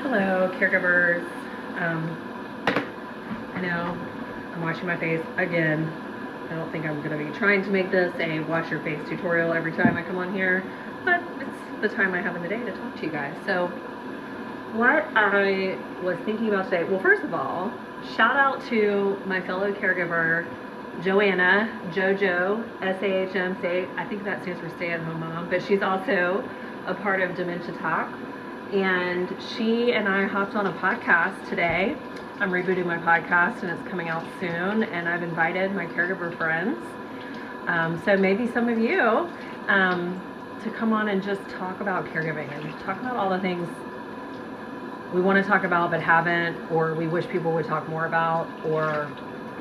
Hello, caregivers. I know I'm washing my face again. I don't think I'm going to be trying to make this a wash your face tutorial every time I come on here, but it's the time I have in the day to talk to you guys. So, what I was thinking about today, well, first of all, shout out to my fellow caregiver, Joanna, JoJo, SAHM, I think that stands for Stay at Home Mom, but she's also a part of Dementia Talk. And she and I hopped on a podcast today. I'm rebooting my podcast and it's coming out soon. And I've invited my caregiver friends. So maybe some of you to come on and just talk about caregiving and talk about all the things we want to talk about but haven't, or we wish people would talk more about, or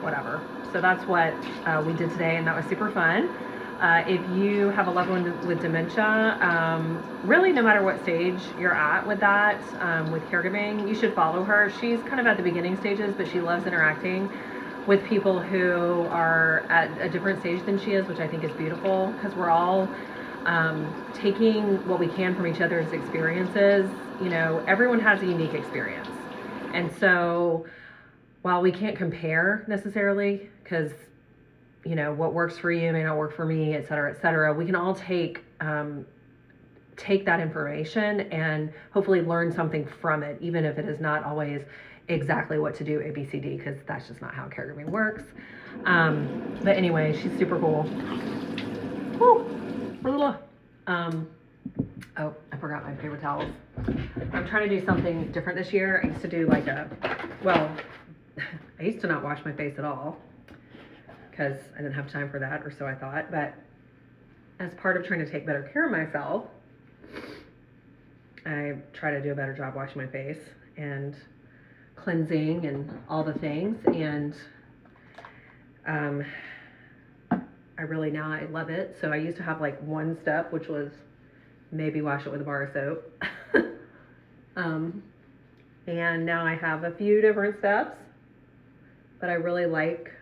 whatever. So that's what we did today, and that was super fun. If you have a loved one with dementia, really no matter what stage you're at with that, with caregiving, you should follow her. She's kind of at the beginning stages, but she loves interacting with people who are at a different stage than she is, which I think is beautiful, because we're all taking what we can from each other's experiences. You know, everyone has a unique experience. And so while we can't compare necessarily, because you know, what works for you may not work for me, et cetera, we can all take that information and hopefully learn something from it, even if it is not always exactly what to do A, B, C, D, because that's just not how caregiving works. But anyway, she's super cool. Woo. Oh, I forgot my paper towels. I'm trying to do something different this year. I used to do like I used to not wash my face at all, because I didn't have time for that, or so I thought. But as part of trying to take better care of myself, I try to do a better job washing my face and cleansing and all the things. And I really now I love it. So I used to have like one step, which was maybe wash it with a bar of soap. And now I have a few different steps, but I really like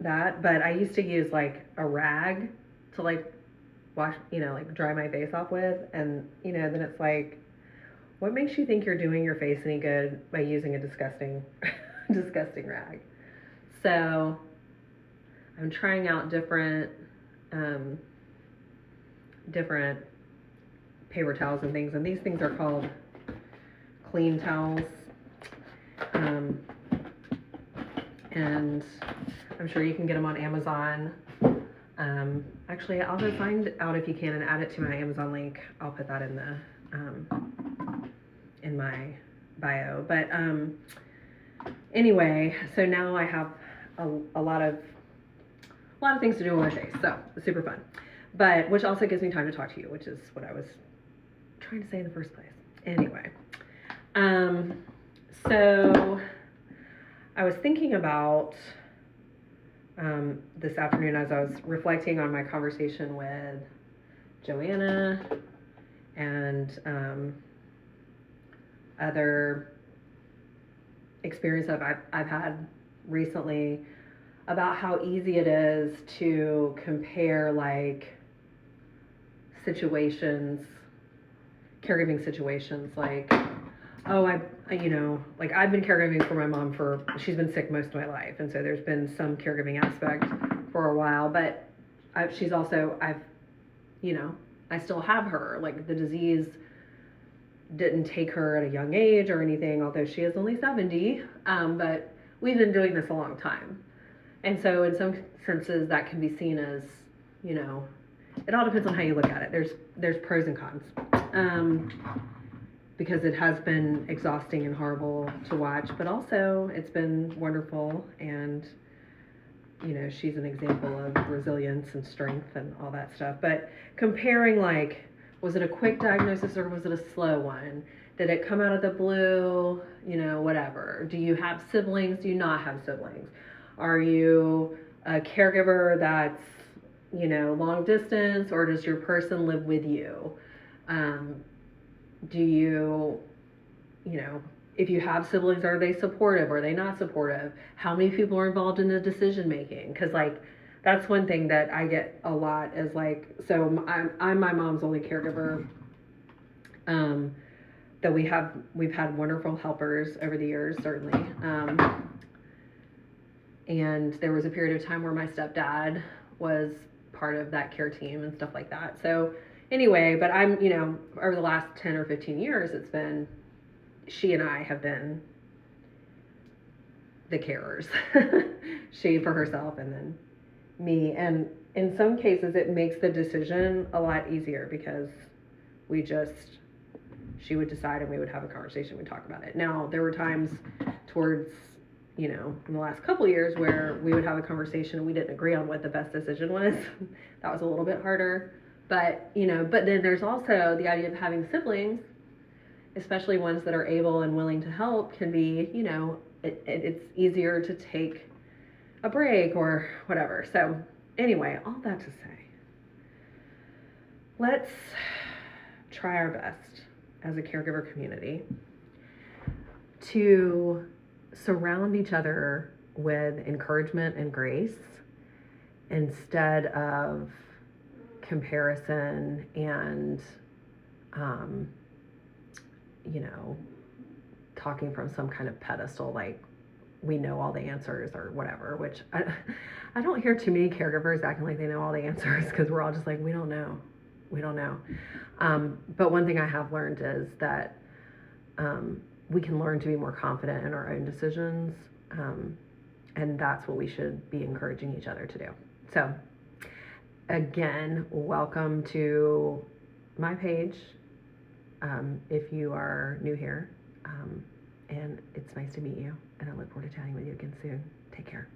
that. But I used to use like a rag to like wash, you know, like dry my face off with. And, you know, then it's like, what makes you think you're doing your face any good by using a disgusting, disgusting rag? So I'm trying out different paper towels and things. And these things are called clean towels. And I'm sure you can get them on Amazon. Actually, I'll go find out if you can and add it to my Amazon link. I'll put that in the in my bio. But anyway, so now I have a lot of things to do with my face. So it's super fun. But which also gives me time to talk to you, which is what I was trying to say in the first place. Anyway, so I was thinking about this afternoon as I was reflecting on my conversation with Joanna and other experience that I've had recently about how easy it is to compare like situations, caregiving situations, like, oh, you know, like I've been caregiving for my mom she's been sick most of my life. And so there's been some caregiving aspect for a while, but she's also, you know, I still have her. Like the disease didn't take her at a young age or anything, although she is only 70. But we've been doing this a long time. And so in some senses that can be seen as, you know, it all depends on how you look at it. There's pros and cons. Because it has been exhausting and horrible to watch, but also it's been wonderful. And, you know, she's an example of resilience and strength and all that stuff. But comparing, like, was it a quick diagnosis or was it a slow one? Did it come out of the blue? You know, whatever. Do you have siblings? Do you not have siblings? Are you a caregiver that's, you know, long distance, or does your person live with you? Do you know, if you have siblings, are they supportive? Are they not supportive? How many people are involved in the decision making? Because like that's one thing that I get a lot is like, so I'm my mom's only caregiver. though we've had wonderful helpers over the years, certainly. And there was a period of time where my stepdad was part of that care team and stuff like that. So anyway, but I'm, you know, over the last 10 or 15 years, it's been, she and I have been the carers. She for herself and then me. And in some cases, it makes the decision a lot easier because she would decide and we would have a conversation, we'd talk about it. Now, there were times towards, you know, in the last couple of years where we would have a conversation and we didn't agree on what the best decision was. That was a little bit harder. But, you know, but then there's also the idea of having siblings, especially ones that are able and willing to help, can be, you know, it's easier to take a break or whatever. So anyway, all that to say, let's try our best as a caregiver community to surround each other with encouragement and grace instead of comparison and, you know, talking from some kind of pedestal, like we know all the answers or whatever, which I don't hear too many caregivers acting like they know all the answers, because we're all just like, we don't know. But one thing I have learned is that we can learn to be more confident in our own decisions, and that's what we should be encouraging each other to do. So again, welcome to my page if you are new here, and it's nice to meet you, and I look forward to chatting with you again soon. Take care.